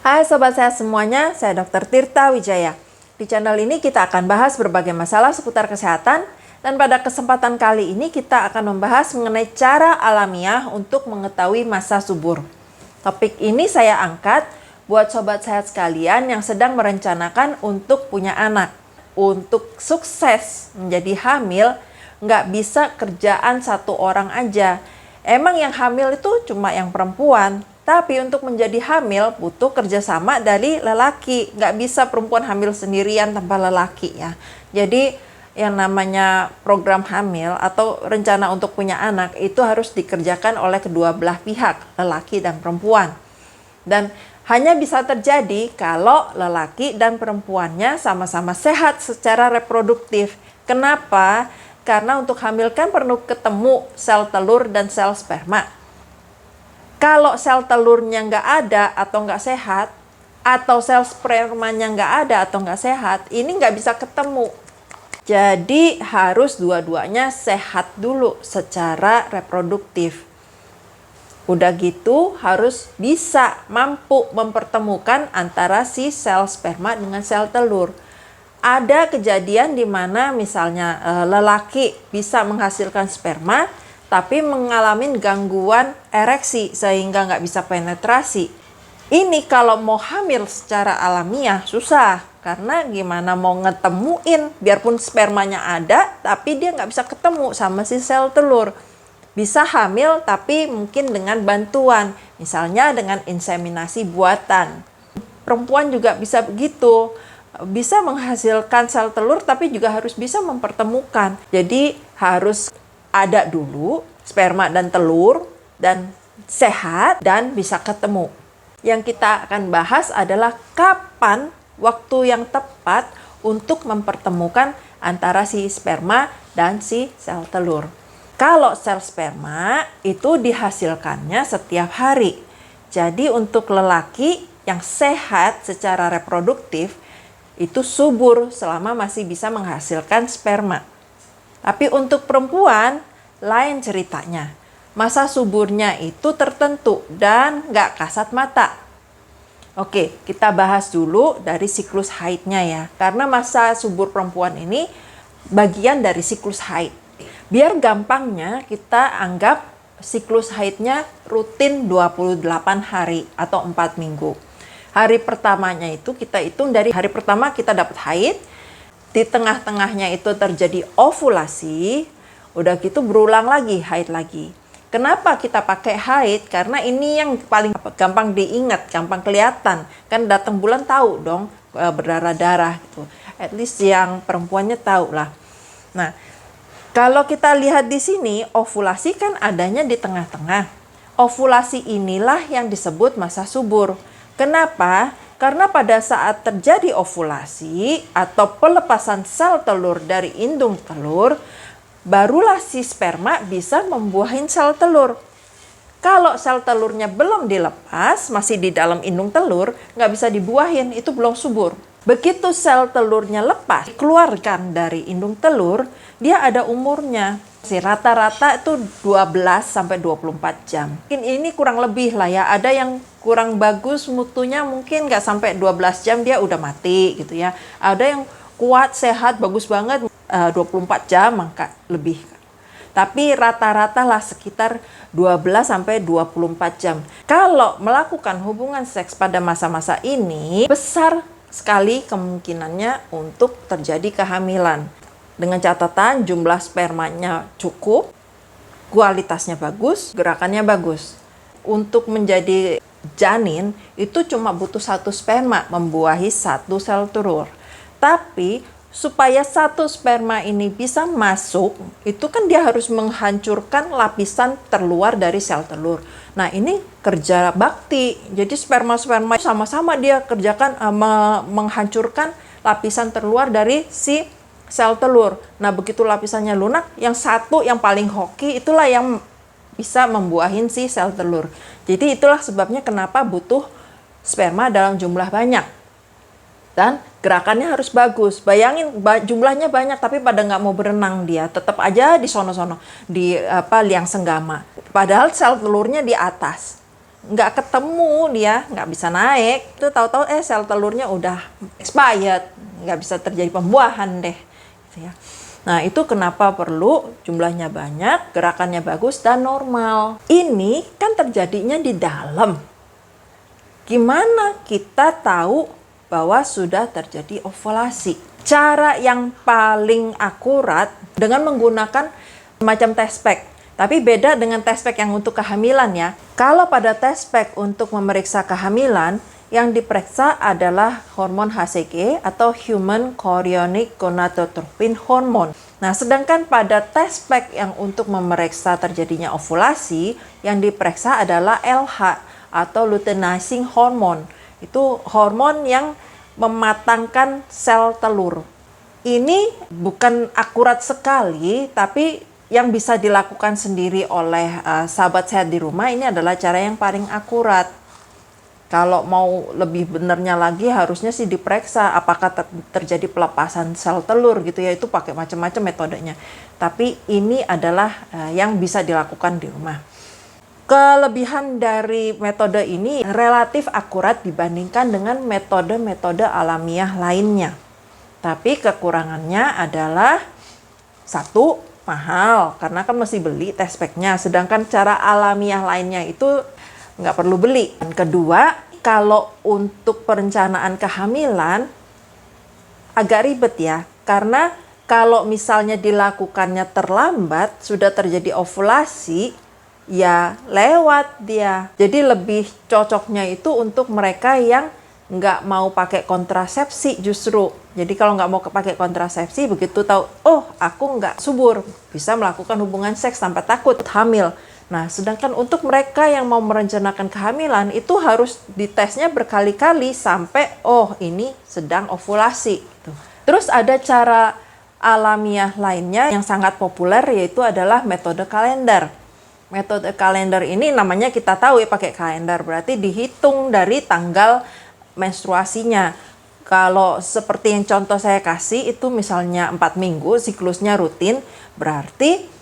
Hai Sobat Sehat semuanya, saya Dr. Tirta Wijaya. Di channel ini kita akan bahas berbagai masalah seputar kesehatan, dan pada kesempatan kali ini kita akan membahas mengenai cara alamiah untuk mengetahui masa subur. Topik ini saya angkat buat Sobat Sehat sekalian yang sedang merencanakan untuk punya anak. Untuk sukses menjadi hamil, nggak bisa kerjaan satu orang aja. Emang yang hamil itu cuma yang perempuan. Tapi untuk menjadi hamil butuh kerjasama dari lelaki. Nggak bisa perempuan hamil sendirian tanpa lelaki ya. Jadi yang namanya program hamil atau rencana untuk punya anak itu harus dikerjakan oleh kedua belah pihak, lelaki dan perempuan. Dan hanya bisa terjadi kalau lelaki dan perempuannya sama-sama sehat secara reproduktif. Kenapa? Karena untuk hamil kan perlu ketemu sel telur dan sel sperma. Kalau sel telurnya nggak ada atau nggak sehat, atau sel spermanya nggak ada atau nggak sehat, ini nggak bisa ketemu. Jadi harus dua-duanya sehat dulu secara reproduktif. Udah gitu harus bisa mampu mempertemukan antara si sel sperma dengan sel telur. Ada kejadian di mana misalnya lelaki bisa menghasilkan sperma, tapi mengalami gangguan ereksi sehingga nggak bisa penetrasi. Ini kalau mau hamil secara alamiah susah, karena gimana mau ngetemuin, biarpun spermanya ada, tapi dia nggak bisa ketemu sama si sel telur. Bisa hamil tapi mungkin dengan bantuan, misalnya dengan inseminasi buatan. Perempuan juga bisa begitu, bisa menghasilkan sel telur tapi juga harus bisa mempertemukan. Jadi harus ada dulu sperma dan telur dan sehat dan bisa ketemu. Yang kita akan bahas adalah kapan waktu yang tepat untuk mempertemukan antara si sperma dan si sel telur. Kalau sel sperma itu dihasilkannya setiap hari. Jadi untuk lelaki yang sehat secara reproduktif itu subur selama masih bisa menghasilkan sperma. Tapi untuk perempuan, lain ceritanya. Masa suburnya itu tertentu dan nggak kasat mata. Oke, kita bahas dulu dari siklus haidnya ya. Karena masa subur perempuan ini bagian dari siklus haid. Biar gampangnya kita anggap siklus haidnya rutin 28 hari atau 4 minggu. Hari pertamanya itu kita hitung dari hari pertama kita dapat haid. Di tengah-tengahnya itu terjadi ovulasi, udah gitu berulang lagi, haid lagi. Kenapa kita pakai haid? Karena ini yang paling gampang diingat, gampang kelihatan. Kan datang bulan tahu dong berdarah-darah gitu. At least yang perempuannya tahu lah. Nah, kalau kita lihat di sini, ovulasi kan adanya di tengah-tengah. Ovulasi inilah yang disebut masa subur. Kenapa? Karena pada saat terjadi ovulasi atau pelepasan sel telur dari indung telur, barulah si sperma bisa membuahin sel telur. Kalau sel telurnya belum dilepas, masih di dalam indung telur, nggak bisa dibuahin, itu belum subur. Begitu sel telurnya lepas, dikeluarkan dari indung telur, dia ada umurnya. Rata-rata itu 12 sampai 24 jam. Mungkin ini kurang lebih lah ya. Ada yang kurang bagus mutunya mungkin nggak sampai 12 jam dia udah mati gitu ya. Ada yang kuat, sehat, bagus banget 24 jam maka lebih. Tapi rata-rata lah sekitar 12 sampai 24 jam. Kalau melakukan hubungan seks pada masa-masa ini, besar sekali kemungkinannya untuk terjadi kehamilan. Dengan catatan jumlah spermanya cukup, kualitasnya bagus, gerakannya bagus. Untuk menjadi janin itu cuma butuh 1 sperma membuahi 1 sel telur. Tapi supaya 1 sperma ini bisa masuk, itu kan dia harus menghancurkan lapisan terluar dari sel telur. Nah ini kerja bakti, jadi sperma-sperma sama-sama dia kerjakan menghancurkan lapisan terluar dari si sel telur. Nah begitu lapisannya lunak, yang satu yang paling hoki itulah yang bisa membuahin si sel telur. Jadi itulah sebabnya kenapa butuh sperma dalam jumlah banyak. Dan gerakannya harus bagus. Bayangin jumlahnya banyak tapi pada nggak mau berenang dia. Tetap aja di sono-sono, di liang senggama. Padahal sel telurnya di atas. nggak ketemu, dia nggak bisa naik. Itu tahu-tahu sel telurnya udah expired, nggak bisa terjadi pembuahan deh. Gitu ya. Nah, itu kenapa perlu jumlahnya banyak, gerakannya bagus, dan normal. Ini kan terjadinya di dalam. Gimana kita tahu bahwa sudah terjadi ovulasi? Cara yang paling akurat dengan menggunakan semacam test pack. Tapi beda dengan test pack yang untuk kehamilan ya. Kalau pada test pack untuk memeriksa kehamilan, yang diperiksa adalah hormon HCG atau Human Chorionic Gonadotropin Hormone. Nah, sedangkan pada test pack yang untuk memeriksa terjadinya ovulasi, yang diperiksa adalah LH atau Luteinizing Hormone. Itu hormon yang mematangkan sel telur. Ini bukan akurat sekali, tapi yang bisa dilakukan sendiri oleh sahabat sehat di rumah, ini adalah cara yang paling akurat. Kalau mau lebih benernya lagi, harusnya sih diperiksa apakah terjadi pelepasan sel telur gitu ya, itu pakai macam-macam metodenya. Tapi ini adalah yang bisa dilakukan di rumah. Kelebihan dari metode ini relatif akurat dibandingkan dengan metode-metode alamiah lainnya. Tapi kekurangannya adalah satu, mahal karena kan mesti beli test pack-nya. Sedangkan cara alamiah lainnya itu nggak perlu beli. Dan kedua, kalau untuk perencanaan kehamilan agak ribet ya. Karena kalau misalnya dilakukannya terlambat, sudah terjadi ovulasi, ya lewat dia. Jadi lebih cocoknya itu untuk mereka yang nggak mau pakai kontrasepsi justru. Jadi kalau nggak mau pakai kontrasepsi, begitu tahu, oh aku nggak subur, bisa melakukan hubungan seks tanpa takut hamil. Nah, sedangkan untuk mereka yang mau merencanakan kehamilan, itu harus ditesnya berkali-kali sampai, oh ini sedang ovulasi. Terus ada cara alamiah lainnya yang sangat populer, yaitu adalah metode kalender. Metode kalender ini namanya kita tahu ya, pakai kalender, berarti dihitung dari tanggal menstruasinya. Kalau seperti yang contoh saya kasih itu misalnya 4 minggu siklusnya rutin, berarti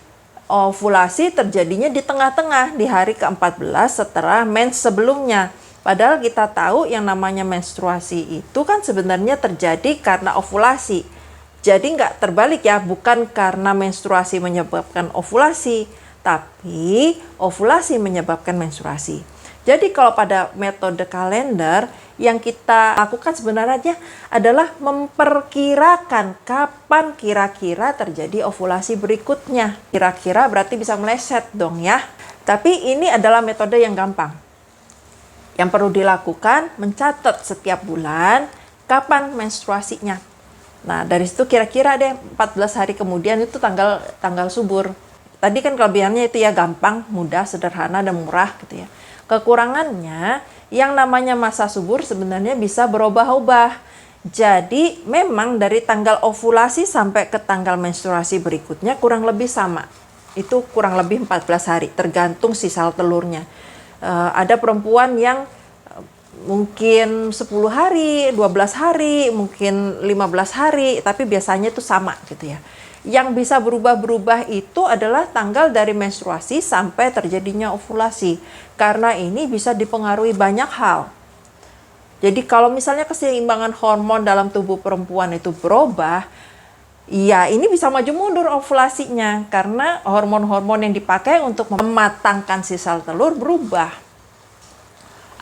ovulasi terjadinya di tengah-tengah di hari ke-14 setelah mens sebelumnya. Padahal kita tahu yang namanya menstruasi itu kan sebenarnya terjadi karena ovulasi. Jadi nggak terbalik ya, bukan karena menstruasi menyebabkan ovulasi, tapi ovulasi menyebabkan menstruasi. Jadi kalau pada metode kalender, yang kita lakukan sebenarnya adalah memperkirakan kapan kira-kira terjadi ovulasi berikutnya. Kira-kira berarti bisa meleset dong ya. Tapi ini adalah metode yang gampang. Yang perlu dilakukan, mencatat setiap bulan kapan menstruasinya. Nah, dari situ kira-kira deh 14 hari kemudian itu tanggal subur. Tadi kan kelebihannya itu ya gampang, mudah, sederhana, dan murah gitu ya. Kekurangannya, yang namanya masa subur sebenarnya bisa berubah-ubah. Jadi memang dari tanggal ovulasi sampai ke tanggal menstruasi berikutnya kurang lebih sama. Itu kurang lebih 14 hari, tergantung si sel telurnya. Ada perempuan yang mungkin 10 hari, 12 hari, mungkin 15 hari, tapi biasanya itu sama gitu ya. Yang bisa berubah-berubah itu adalah tanggal dari menstruasi sampai terjadinya ovulasi. Karena ini bisa dipengaruhi banyak hal. Jadi kalau misalnya keseimbangan hormon dalam tubuh perempuan itu berubah, ya ini bisa maju mundur ovulasinya. Karena hormon-hormon yang dipakai untuk mematangkan si sel telur berubah.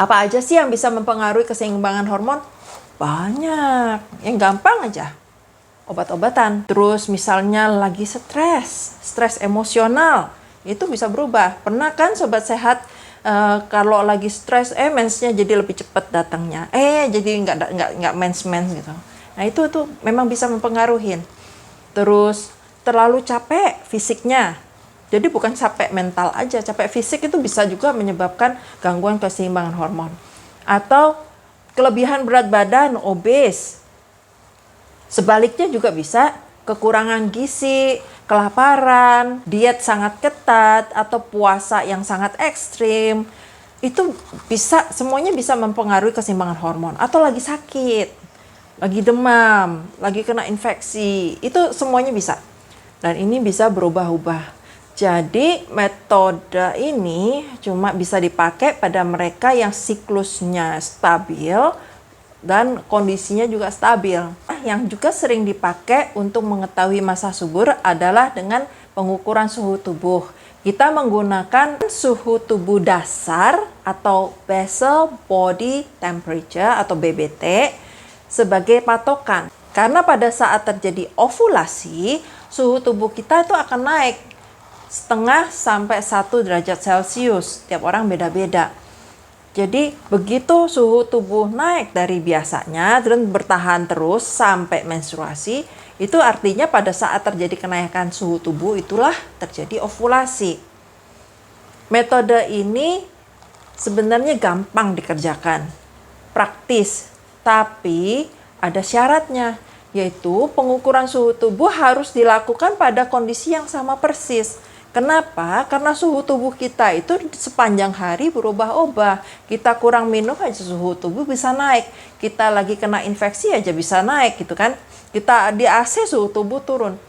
Apa aja sih yang bisa mempengaruhi keseimbangan hormon? Banyak. Yang gampang aja. Obat-obatan. Terus misalnya lagi stres emosional, itu bisa berubah. Pernah kan sobat sehat kalau lagi stres, mensnya jadi lebih cepat datangnya, jadi nggak mens gitu. Nah itu memang bisa mempengaruhi. Terus terlalu capek fisiknya, jadi bukan capek mental aja, capek fisik itu bisa juga menyebabkan gangguan keseimbangan hormon. Atau kelebihan berat badan, obes. Sebaliknya juga bisa kekurangan gizi, kelaparan, diet sangat ketat, atau puasa yang sangat ekstrim. Itu bisa, semuanya bisa mempengaruhi keseimbangan hormon. Atau lagi sakit, lagi demam, lagi kena infeksi, itu semuanya bisa. Dan ini bisa berubah-ubah. Jadi metode ini cuma bisa dipakai pada mereka yang siklusnya stabil dan kondisinya juga stabil. Yang juga sering dipakai untuk mengetahui masa subur adalah dengan pengukuran suhu tubuh. Kita menggunakan suhu tubuh dasar atau basal body temperature atau BBT sebagai patokan. Karena pada saat terjadi ovulasi, suhu tubuh kita itu akan naik 0,5 sampai 1 derajat Celcius. Tiap orang beda-beda. Jadi begitu suhu tubuh naik dari biasanya dan bertahan terus sampai menstruasi, itu artinya pada saat terjadi kenaikan suhu tubuh itulah terjadi ovulasi. Metode ini sebenarnya gampang dikerjakan, praktis, tapi ada syaratnya, yaitu pengukuran suhu tubuh harus dilakukan pada kondisi yang sama persis. Kenapa? Karena suhu tubuh kita itu sepanjang hari berubah-ubah. Kita kurang minum aja suhu tubuh bisa naik. Kita lagi kena infeksi aja bisa naik gitu kan. Kita di AC suhu tubuh turun.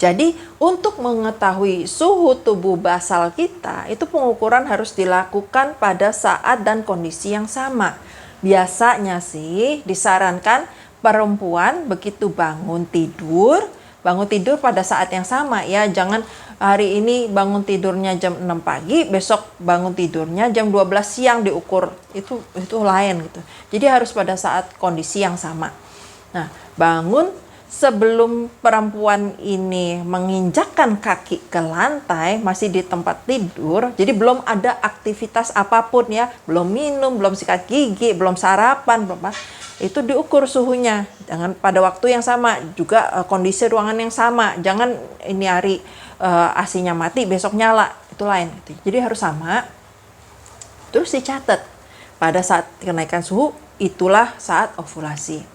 Jadi untuk mengetahui suhu tubuh basal kita, itu pengukuran harus dilakukan pada saat dan kondisi yang sama. Biasanya sih disarankan perempuan begitu bangun tidur pada saat yang sama ya. Jangan hari ini bangun tidurnya jam 6 pagi, besok bangun tidurnya jam 12 siang diukur. Itu lain gitu. Jadi harus pada saat kondisi yang sama. Nah, bangun sebelum perempuan ini menginjakkan kaki ke lantai, masih di tempat tidur, jadi belum ada aktivitas apapun ya, belum minum, belum sikat gigi, belum sarapan, belum apa, itu diukur suhunya dengan pada waktu yang sama, juga kondisi ruangan yang sama. Jangan ini hari AC-nya mati, besok nyala, itu lain. Jadi harus sama. Terus dicatat pada saat kenaikan suhu, itulah saat ovulasi.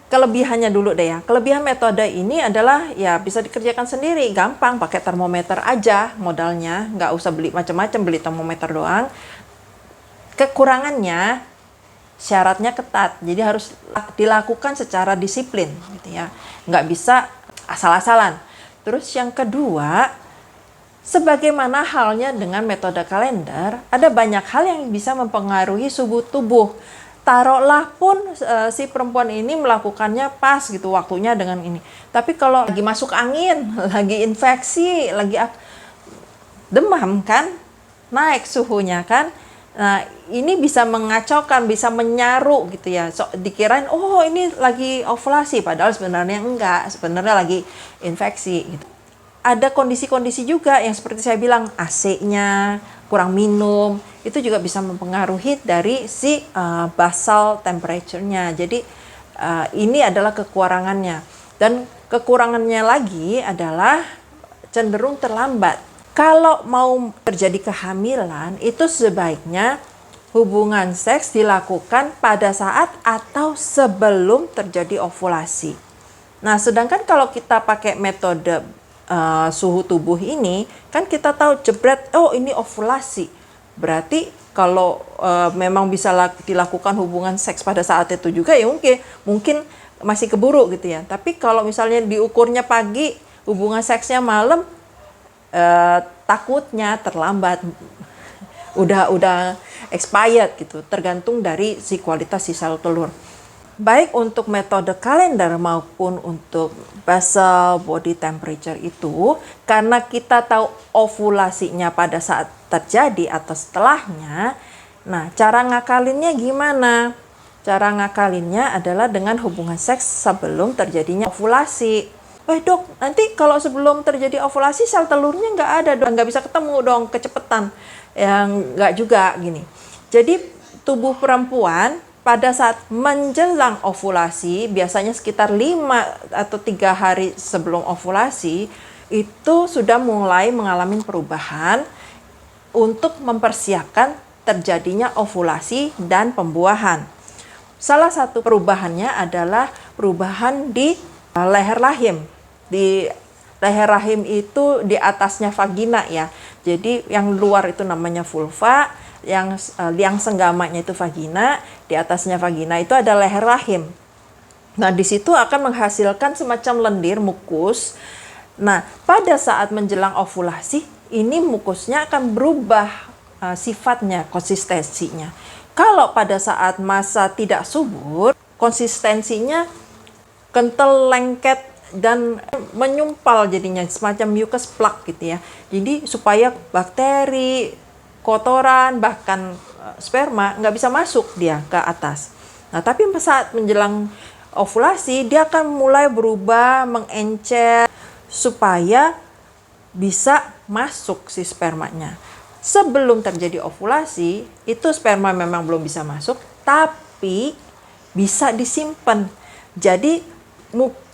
Kelebihannya dulu deh ya. Kelebihan metode ini adalah ya bisa dikerjakan sendiri, gampang, pakai termometer aja modalnya, nggak usah beli macam-macam, beli termometer doang. Kekurangannya syaratnya ketat, jadi harus dilakukan secara disiplin gitu ya, nggak bisa asal-asalan. Terus yang kedua, sebagaimana halnya dengan metode kalender, ada banyak hal yang bisa mempengaruhi suhu tubuh. Taruhlah pun si perempuan ini melakukannya pas gitu waktunya dengan ini. Tapi kalau lagi masuk angin, lagi infeksi, lagi demam kan, naik suhunya kan. Nah, ini bisa mengacaukan, bisa menyaru gitu ya. Dikirain, oh ini lagi ovulasi, padahal sebenarnya enggak, sebenarnya lagi infeksi gitu. Ada kondisi-kondisi juga yang seperti saya bilang, AC-nya, kurang minum, itu juga bisa mempengaruhi dari si basal temperature-nya. Jadi ini adalah kekurangannya. Dan kekurangannya lagi adalah cenderung terlambat. Kalau mau terjadi kehamilan, itu sebaiknya hubungan seks dilakukan pada saat atau sebelum terjadi ovulasi. Nah, sedangkan kalau kita pakai metode suhu tubuh ini, kan kita tahu jebret, oh ini ovulasi. Berarti kalau memang bisa dilakukan hubungan seks pada saat itu juga ya mungkin masih keburu gitu ya. Tapi kalau misalnya diukurnya pagi, hubungan seksnya malam, takutnya terlambat, udah expired gitu, tergantung dari si kualitas si sel telur. Baik untuk metode kalender maupun untuk basal body temperature itu, karena kita tahu ovulasinya pada saat terjadi atau setelahnya, nah cara ngakalinnya gimana? Cara ngakalinnya adalah dengan hubungan seks sebelum terjadinya ovulasi. Dok, nanti kalau sebelum terjadi ovulasi sel telurnya nggak ada dong, nggak bisa ketemu dong, kecepetan. Yang nggak juga gini. Jadi tubuh perempuan pada saat menjelang ovulasi, biasanya sekitar 5 atau 3 hari sebelum ovulasi, itu sudah mulai mengalami perubahan untuk mempersiapkan terjadinya ovulasi dan pembuahan. Salah satu perubahannya adalah perubahan di leher rahim. Di leher rahim itu di atasnya vagina ya. Jadi yang luar itu namanya vulva, yang liang senggamanya itu vagina, di atasnya vagina itu ada leher rahim. Nah, di situ akan menghasilkan semacam lendir mukus Nah, pada saat menjelang ovulasi, ini mukusnya akan berubah sifatnya, konsistensinya. Kalau pada saat masa tidak subur, konsistensinya kental, lengket, dan menyumpal jadinya, semacam mucus plug gitu ya. Jadi supaya bakteri, kotoran, bahkan sperma nggak bisa masuk dia ke atas. Nah, tapi saat menjelang ovulasi, dia akan mulai berubah, mengencer, supaya bisa masuk si spermanya. Sebelum terjadi ovulasi, itu sperma memang belum bisa masuk, tapi bisa disimpan. Jadi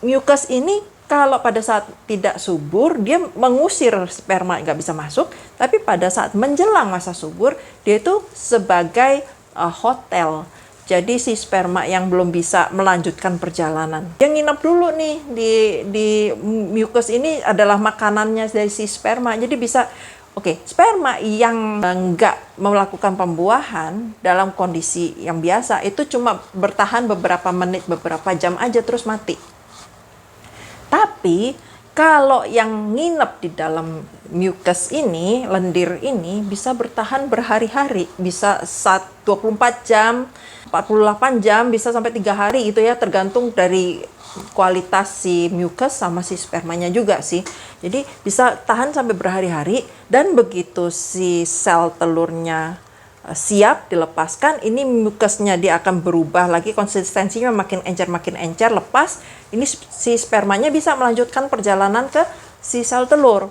mucus ini kalau pada saat tidak subur, dia mengusir sperma, nggak bisa masuk. Tapi pada saat menjelang masa subur, dia itu sebagai hotel. Jadi si sperma yang belum bisa melanjutkan perjalanan, dia nginep dulu nih di mucus ini, adalah makanannya dari si sperma. Jadi bisa, sperma yang nggak melakukan pembuahan dalam kondisi yang biasa itu cuma bertahan beberapa menit, beberapa jam aja terus mati. Tapi kalau yang nginep di dalam mucus ini, lendir ini, bisa bertahan berhari-hari, bisa 24 jam, 48 jam, bisa sampai 3 hari gitu ya, tergantung dari kualitas si mucus sama si spermanya juga sih. Jadi bisa tahan sampai berhari-hari, dan begitu si sel telurnya siap dilepaskan, ini mucusnya dia akan berubah lagi, konsistensinya makin encer, lepas. Ini si spermanya bisa melanjutkan perjalanan ke si sel telur.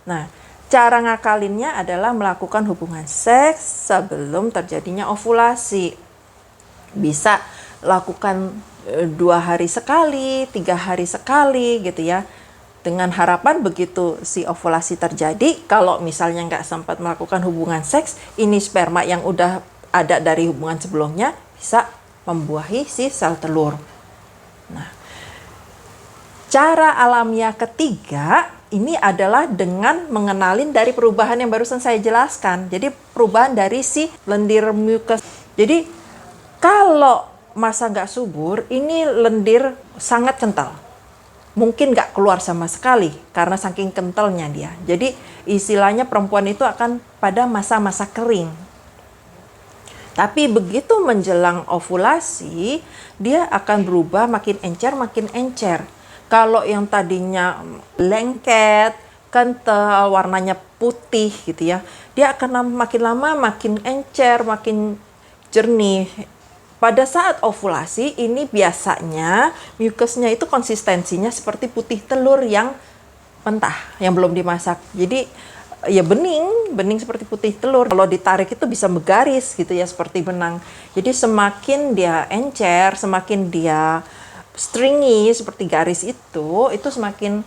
Nah, cara ngakalinnya adalah melakukan hubungan seks sebelum terjadinya ovulasi. Bisa lakukan 2 hari sekali, 3 hari sekali gitu ya. Dengan harapan begitu si ovulasi terjadi, kalau misalnya nggak sempat melakukan hubungan seks, ini sperma yang udah ada dari hubungan sebelumnya bisa membuahi si sel telur. Nah, cara alamiah ketiga ini adalah dengan mengenalin dari perubahan yang barusan saya jelaskan. Jadi perubahan dari si lendir mucus. Jadi kalau masa nggak subur, ini lendir sangat kental. Mungkin nggak keluar sama sekali karena saking kentalnya dia. Jadi istilahnya perempuan itu akan pada masa-masa kering. Tapi begitu menjelang ovulasi, dia akan berubah makin encer. Kalau yang tadinya lengket, kental, warnanya putih gitu ya, dia akan makin lama makin encer, makin jernih. Pada saat ovulasi ini biasanya mucusnya itu konsistensinya seperti putih telur yang mentah, yang belum dimasak. Jadi ya bening seperti putih telur. Kalau ditarik itu bisa bergaris gitu ya, seperti benang. Jadi semakin dia encer, semakin dia stringy seperti garis itu semakin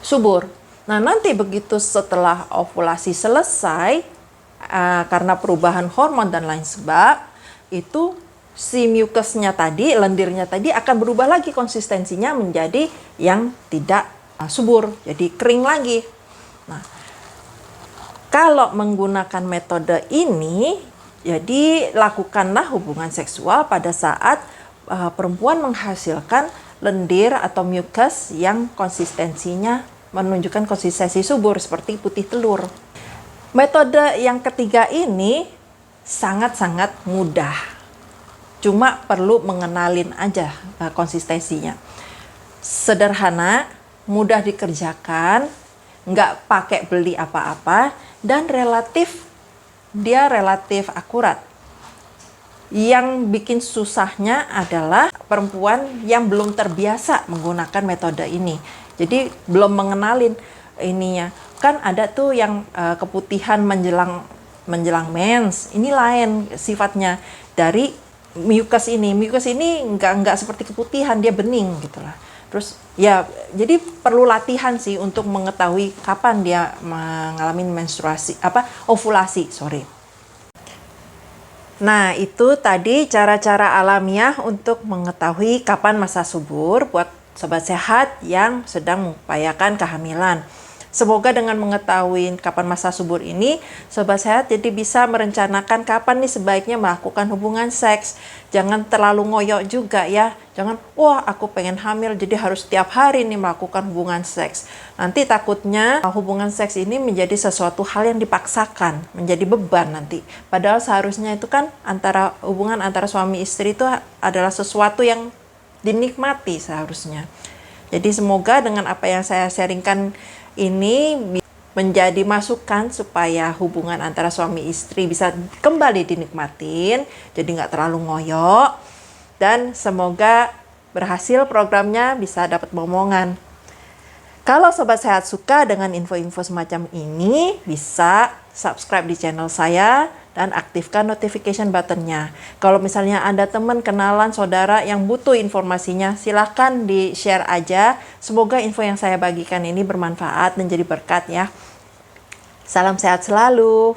subur. Nah, nanti begitu setelah ovulasi selesai, karena perubahan hormon dan lain sebab, itu si mucusnya tadi, lendirnya tadi akan berubah lagi konsistensinya menjadi yang tidak subur, jadi kering lagi. Nah, kalau menggunakan metode ini, jadi lakukanlah hubungan seksual pada saat perempuan menghasilkan lendir atau mucus yang konsistensinya menunjukkan konsistensi subur seperti putih telur. Metode yang ketiga ini sangat-sangat mudah. Cuma perlu mengenalin aja konsistensinya. Sederhana, mudah dikerjakan, nggak pakai beli apa-apa, dan dia relatif akurat. Yang bikin susahnya adalah perempuan yang belum terbiasa menggunakan metode ini. Jadi belum mengenalin ininya. Kan ada tuh yang keputihan menjelang mens, ini lain sifatnya dari mucus ini nggak seperti keputihan, dia bening gitulah. Terus ya jadi perlu latihan sih untuk mengetahui kapan dia mengalami ovulasi. Nah, itu tadi cara-cara alamiah untuk mengetahui kapan masa subur buat sobat sehat yang sedang mengupayakan kehamilan. Semoga dengan mengetahui kapan masa subur ini, Sobat Sehat jadi bisa merencanakan kapan nih sebaiknya melakukan hubungan seks. Jangan terlalu ngoyo juga ya. Jangan, wah aku pengen hamil jadi harus tiap hari nih melakukan hubungan seks. Nanti takutnya hubungan seks ini menjadi sesuatu hal yang dipaksakan, menjadi beban nanti. Padahal seharusnya itu kan hubungan antara suami istri itu adalah sesuatu yang dinikmati seharusnya. Jadi semoga dengan apa yang saya sharingkan ini menjadi masukan supaya hubungan antara suami istri bisa kembali dinikmatin, jadi nggak terlalu ngoyo, dan semoga berhasil programnya, bisa dapat momongan. Kalau Sobat Sehat suka dengan info-info semacam ini, bisa subscribe di channel saya dan aktifkan notification buttonnya. Kalau misalnya Anda teman, kenalan, saudara yang butuh informasinya, silahkan di-share aja. Semoga info yang saya bagikan ini bermanfaat dan jadi berkat ya. Salam sehat selalu.